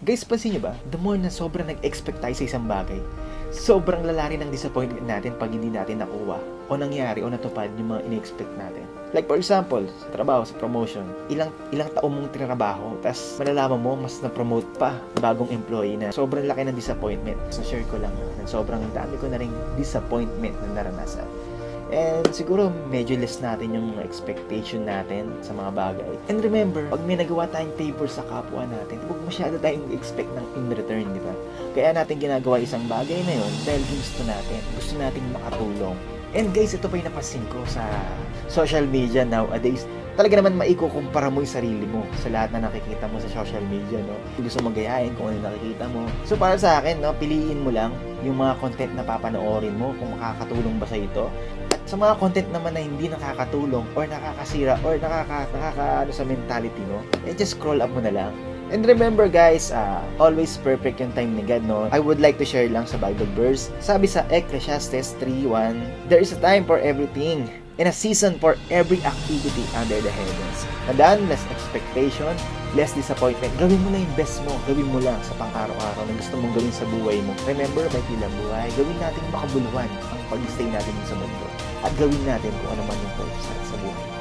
Guys, pansin nyo ba? The more na sobrang nag-expect tayo sa isang bagay, sobrang lalari ng disappointment natin pag hindi natin nakuha o nangyari o natupad yung mga in-expect natin. Like for example, sa trabaho, sa promotion, ilang taon mong tinrabaho, tapos malalaman mo, mas na-promote pa bagong employee na sobrang laki ng disappointment. So share ko lang na sobrang dami ko na rin disappointment na naranasan. And siguro medyo less natin yung expectation natin sa mga bagay. And remember, pag may nagawa tayong favor sa kapwa natin, huwag masyado tayong expect ng in return, di ba? Kaya natin ginagawa isang bagay na yun dahil gusto natin makatulong. And guys, ito pa yung napansin ko sa social media nowadays. Talaga naman maikukumpara mo yung sarili mo sa lahat na nakikita mo sa social media, no? Gusto mong gayahin kung ano yung nakikita mo. So para sa akin, no, piliin mo lang yung mga content na papanoorin mo kung makakatulong ba sa ito. At sa mga content naman na hindi nakakatulong or nakakasira or nakaka sa mentality mo, just scroll up mo na lang. And remember guys, always perfect yung time ni God, no? I would like to share lang sa Bible verse. Sabi sa Ecclesiastes 3:1, there is a time for everything and a season for every activity under the heavens. Tandaan, less expectation, less disappointment. Gawin mo na yung best mo. Gawin mo lang sa pang-araw-araw na gusto mong gawin sa buhay mo. Remember, may ilang buhay. Gawin natin makabuluhan ang pag-stay natin sa mundo. At gawin natin kung ano man yung purpose sa buhay.